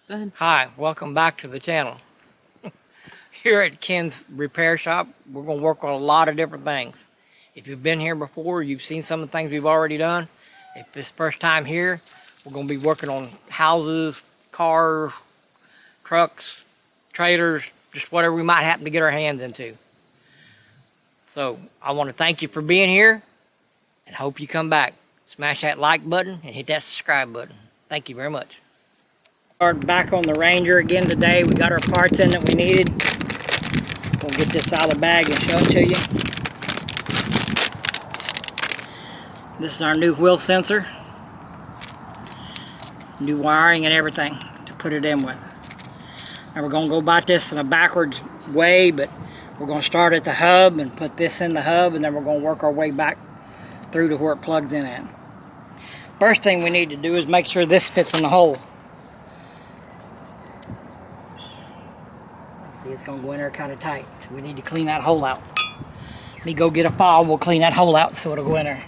Go ahead. Hi, welcome back to the channel. Here at Ken's Repair Shop, we're going to work on a lot of different things. If you've been here before, you've seen some of the things we've already done. If it's first time here, we're going to be working on houses, cars, trucks, trailers, just whatever we might happen to get our hands into. So I want to thank you for being here and hope you come back. Smash that like button and hit that subscribe button. Thank you very much. Started back on the Ranger again today. We got our parts in that we needed. We'll get this out of the bag and show it to you. This is our new wheel sensor. New wiring and everything to put it in with. And we're going to go about this in a backwards way, but we're going to start at the hub and put this in the hub, and then we're going to work our way back through to where it plugs in at. First thing we need to do is make sure this fits in the hole. See, it's going to go in there kind of tight, so we need to clean that hole out. Let me go get a file, we'll clean that hole out so it'll go in there.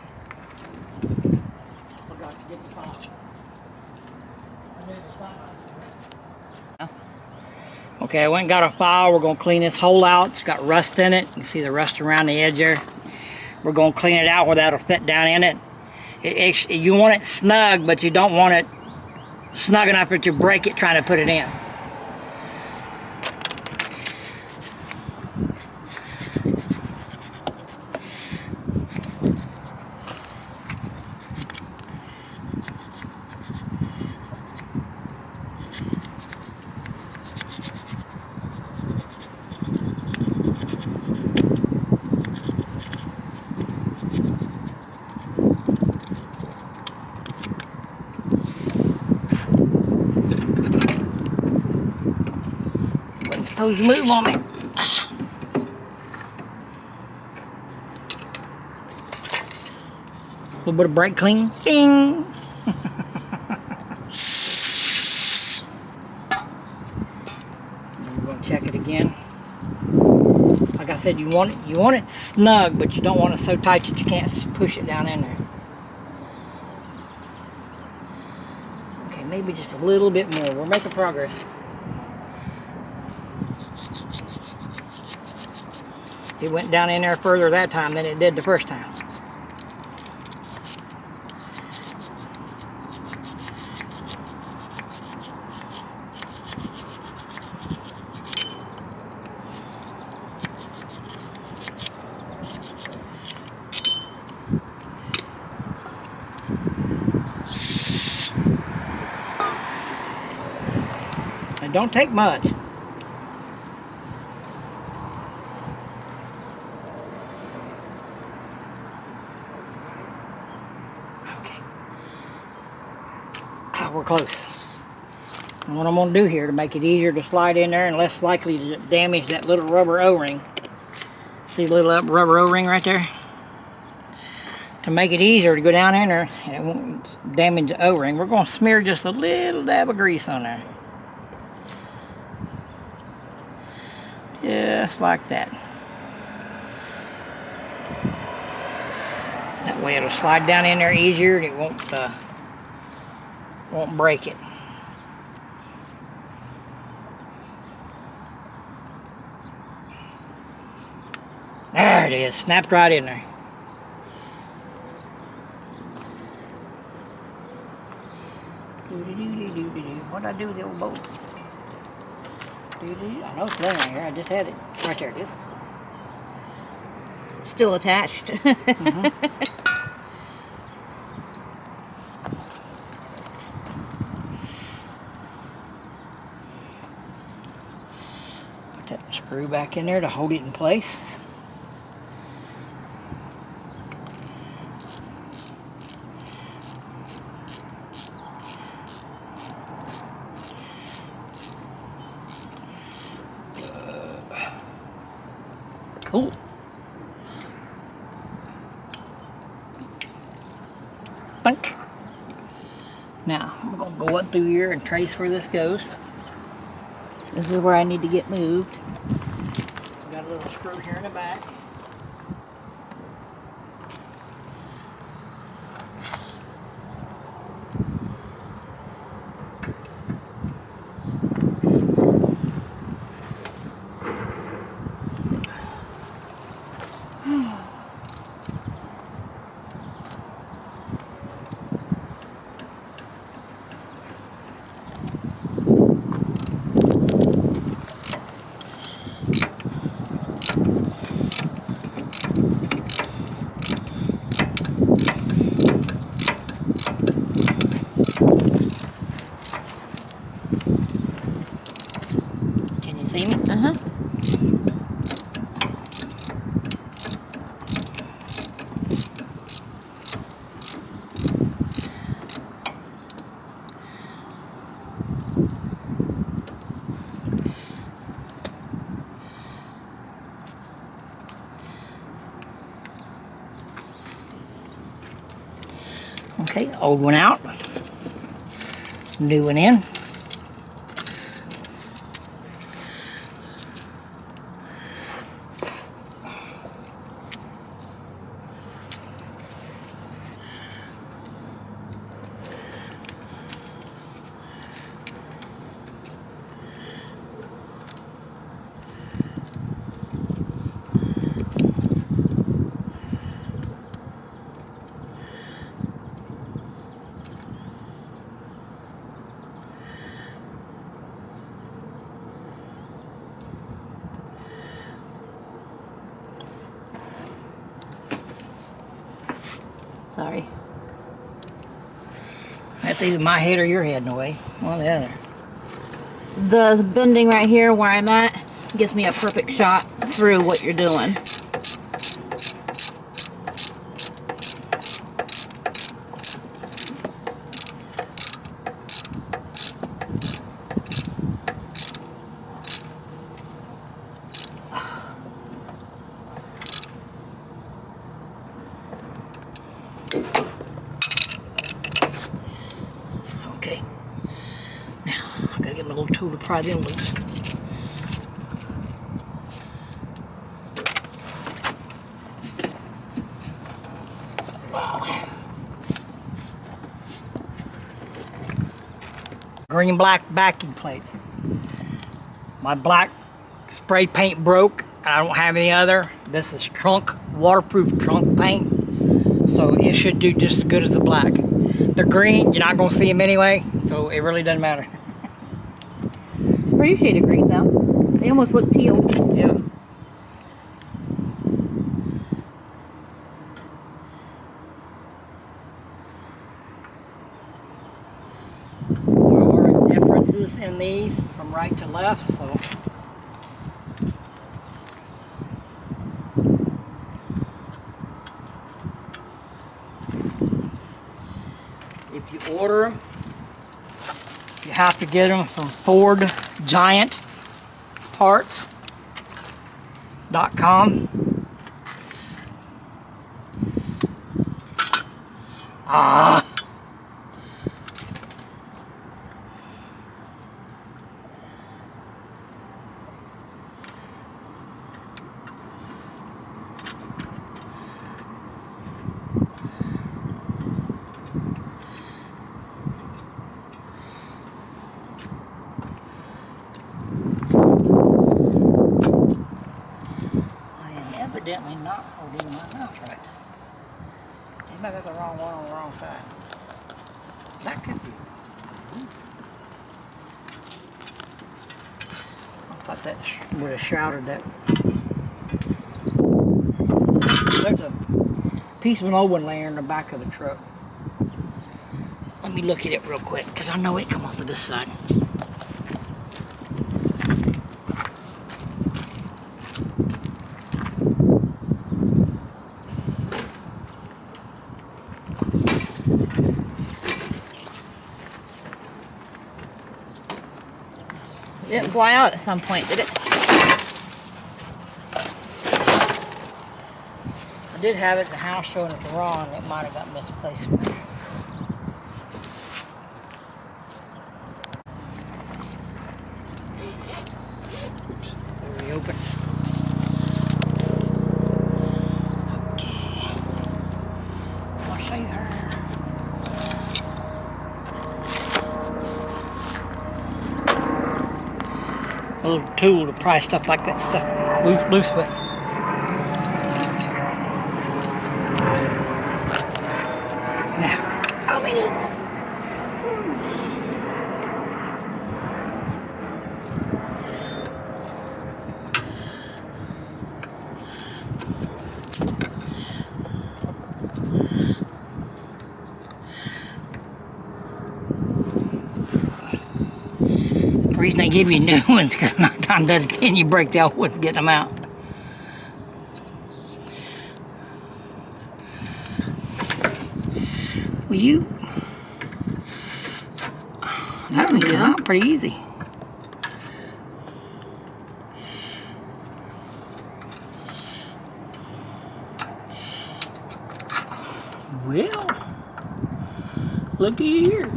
Okay, I went and got a file. We're going to clean this hole out. It's got rust in it. You can see the rust around the edge there. We're going to clean it out where that'll fit down in it. You want it snug, but you don't want it snug enough that you break it trying to put it in. Supposed to move on me. A little bit of brake clean. Ding! We're going to check it again. Like I said, you want it snug, but you don't want it so tight that you can't push it down in there. Okay, maybe just a little bit more. We're making progress. It went down in there further that time than it did the first time. It don't take much. We're close. And what I'm going to do here to make it easier to slide in there and less likely to damage that little rubber O-ring. See the little rubber O-ring right there? To make it easier to go down in there and it won't damage the O-ring, we're going to smear just a little dab of grease on there. Just like that. That way it'll slide down in there easier and it won't break it. There it is, snapped right in there. What did I do with the old bolt? I know it's laying here, I just had it. Right there it is. Still attached. Mm-hmm. That screw back in there to hold it in place. Cool. Bunk. Now I'm going to go up through here and trace where this goes. This is where I need to get moved. Got a little screw here in the back. Okay, old one out. New one in. Sorry. That's either my head or your head in a way. One or the other. The bending right here where I'm at gives me a perfect shot through what you're doing. Okay. Now, I gotta get my little tool to pry them loose. Green black backing plates. My black spray paint broke. I don't have any other. This is trunk, waterproof trunk paint. So it should do just as good as the black. The green, you're not gonna see them anyway, so it really doesn't matter. It's a pretty shade of green though. They almost look teal. Yeah. There are differences in these from right to left, so. If you order them, you have to get them from Ford Giant Parts.com. Ah. I am evidently not holding my mouth right. Maybe I got the wrong one on the wrong side. That could be. I thought that would have shrouded that. There's a piece of an old one laying in the back of the truck. Let me look at it real quick, because I know it come off of this side. It didn't fly out at some point, did it? I did have it in the house showing it to Ron. It might have got misplaced somewhere. Oops, so reopen. Okay. I'll show you her. A little tool to pry stuff like that stuff loose with. Now, how many? The reason they give you new ones because 9 times out of 10 you break the old ones getting them out. Well, that one came out pretty easy. Well, Looky here.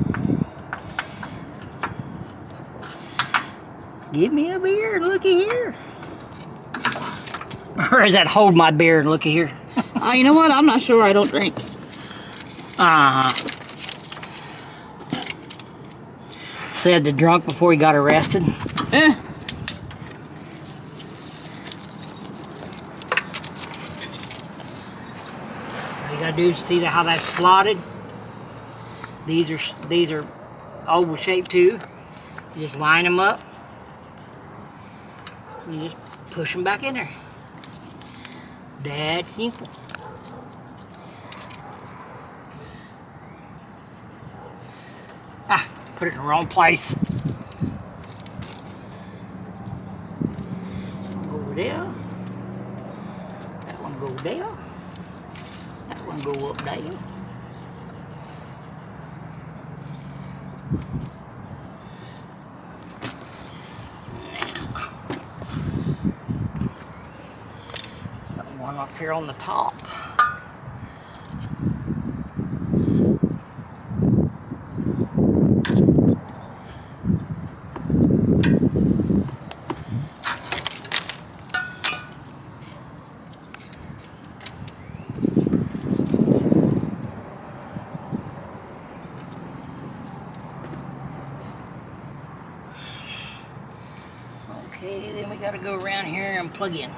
Give me a beer, looky here. Or is that hold my beer and looky here? You know what? I'm not sure. I don't drink. Said the drunk before he got arrested. Eh. All you gotta do is see how that's slotted. These are oval shaped too. You just line them up. You just push them back in there. That's simple. Put it in the wrong place. Go over there. That one go there. That one go up there. Got one up here on the top. Okay, then we gotta go around here and plug in.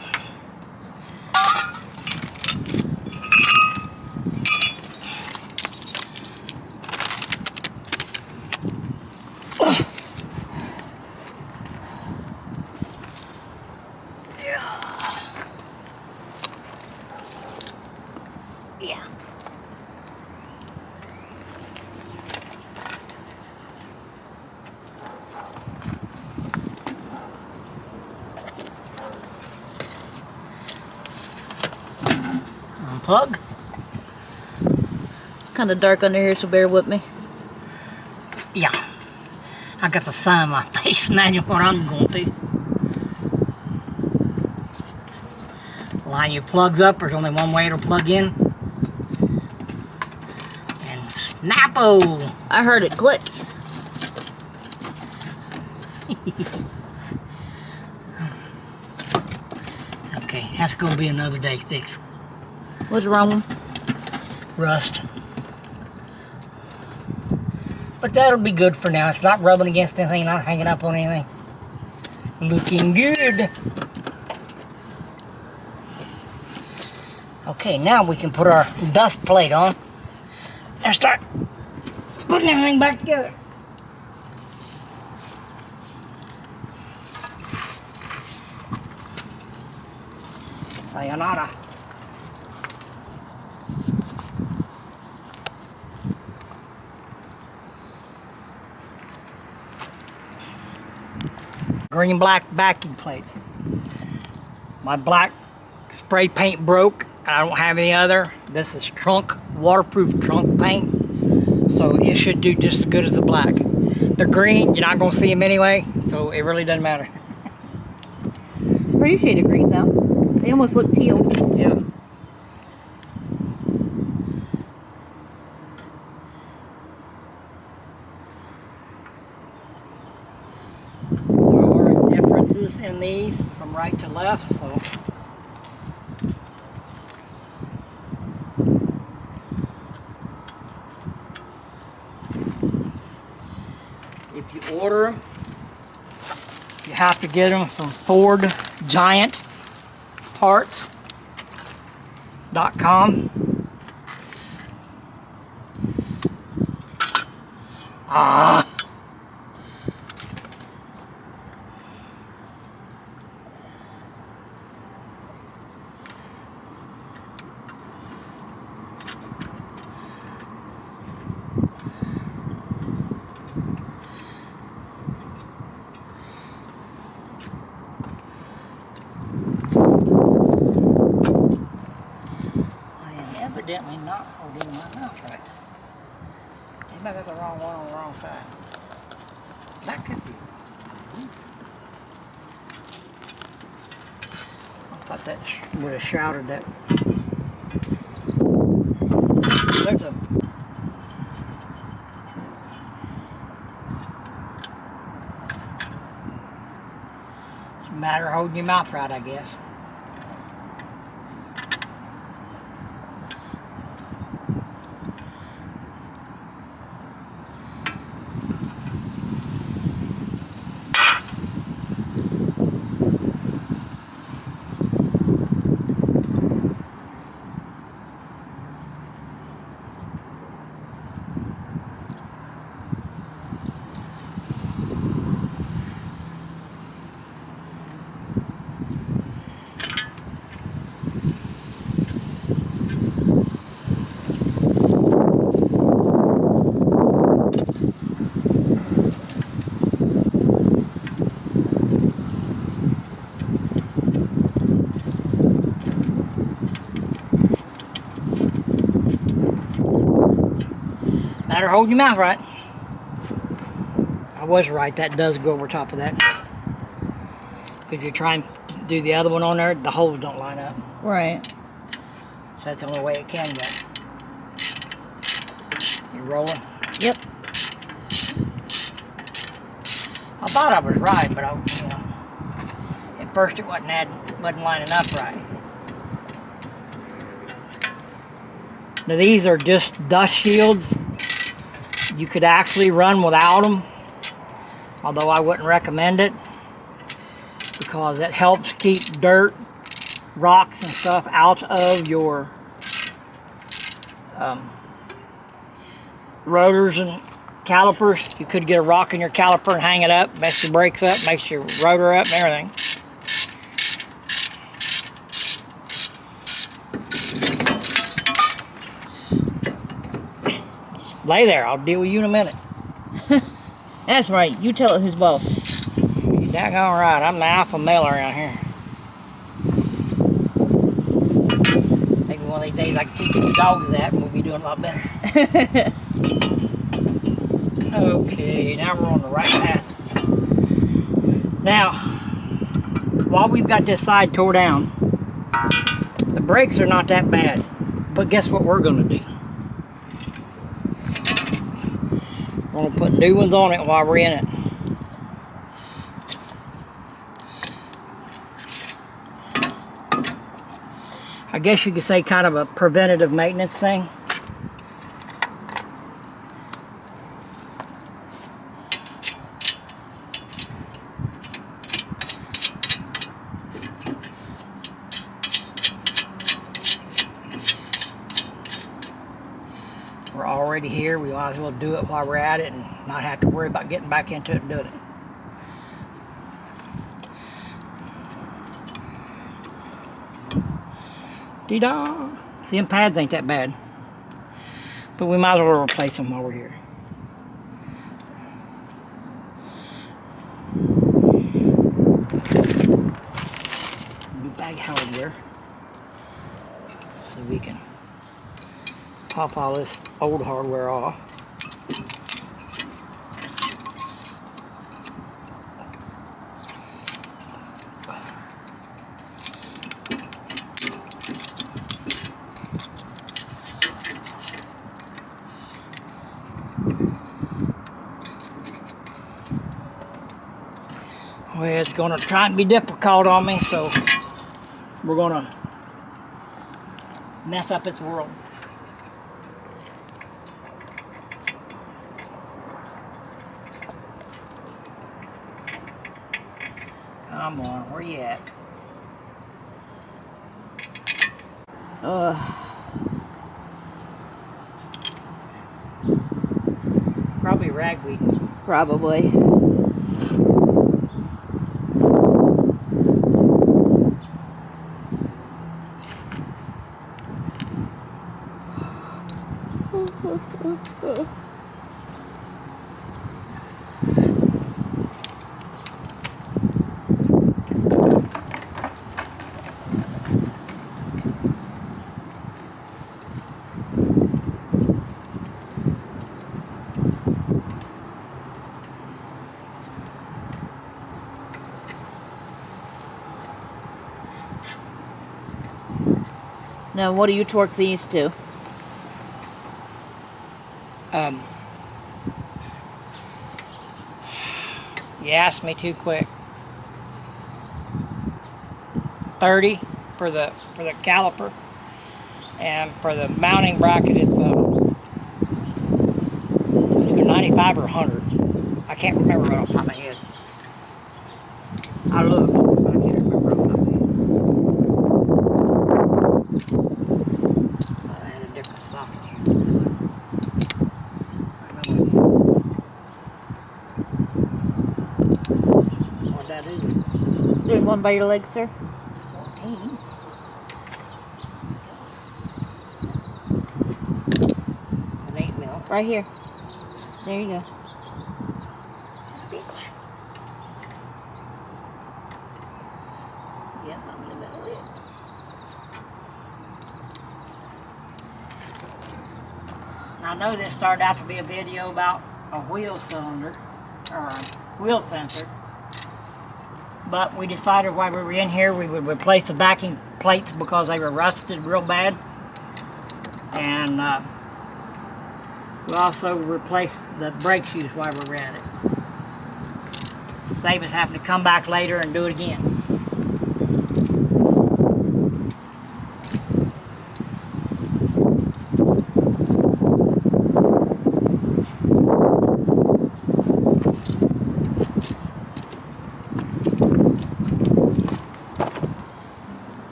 Yeah. Unplug. It's kind of dark under here, so bear with me. Yeah. I got the sun on my face. Imagine what I'm going to. Line your plugs up. There's only one way it'll plug in. And snappo! I heard it click. Okay, that's going to be another day fix. What's wrong? Rust. But that'll be good for now. It's not rubbing against anything, not hanging up on anything. Looking good. Okay, now we can put our dust plate on and start putting everything back together. Sayonara. Green black backing plates. My black spray paint broke. I don't have any other. This is trunk, waterproof trunk paint. So it should do just as good as the black. The green, you're not gonna see them anyway, so it really doesn't matter. It's a pretty shade of green though. They almost look teal. Yeah. There are differences in these from right to left, so. If you order them, you have to get them from FordGiantParts.com. Evidently not holding my mouth right. Maybe I got the wrong one on the wrong side. That could be. I thought that would have shrouded that. There's a Matter of holding your mouth right, I guess. Matter of holding your mouth right. I was right, that does go over top of that. Because you're trying to do the other one on there, the holes don't line up. Right. So that's the only way it can go. You rolling? Yep. I thought I was right, but at first it wasn't lining up right. Now these are just dust shields. You could actually run without them, although I wouldn't recommend it because it helps keep dirt, rocks, and stuff out of your rotors and calipers. You could get a rock in your caliper and hang it up, mess your brakes up, makes your rotor up and everything. Lay there, I'll deal with you in a minute. That's right. You tell it who's boss. You're daggone right, I'm the alpha male around here. Maybe one of these days I can teach the dogs that and we'll be doing a lot better. Okay, now we're on the right path. Now, while we've got this side tore down, the brakes are not that bad. But guess what we're going to do? We're going to put new ones on it while we're in it. I guess you could say kind of a preventative maintenance thing. We're already here, we might as well do it while we're at it and not have to worry about getting back into it and doing it. Dee-da! See, them pads ain't that bad. But we might as well replace them while we're here. New bag hardware. So we can pop all this old hardware off. Well, it's going to try and be difficult on me, so we're going to mess up its world. Come on, where you at? Probably ragweed. Probably. Now, what do you torque these to? You asked me too quick. 30 for the caliper, and for the mounting bracket it's either 95 or 100. I can't remember right off the top of my head. I looked, but I can't remember right off the top of my head. I had a different socket here. What'd that do? There's one by your leg, sir. 14. It's an 8 mil. Right here. There you go. Yep, I'm in the middle of it. Now, I know this started out to be a video about a wheel cylinder, or a wheel sensor, but we decided while we were in here we would replace the backing plates because they were rusted real bad, and we also replaced the brake shoes while we were at it. Save us having to come back later and do it again.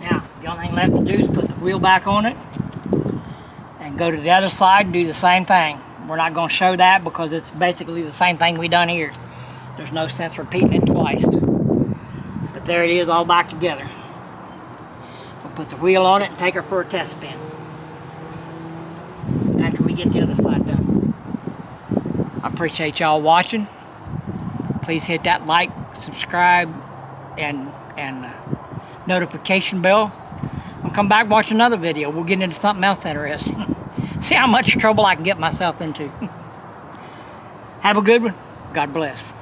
Now, the only thing left to do is put the wheel back on it and go to the other side and do the same thing. We're not going to show that because it's basically the same thing we done here. There's no sense repeating it twice. But there it is, all back together. We'll put the wheel on it and take her for a test spin after we get the other side done. I appreciate y'all watching. Please hit that like, subscribe, and notification bell. I'll come back and watch another video. We'll get into something else interesting. See how much trouble I can get myself into. Have a good one. God bless.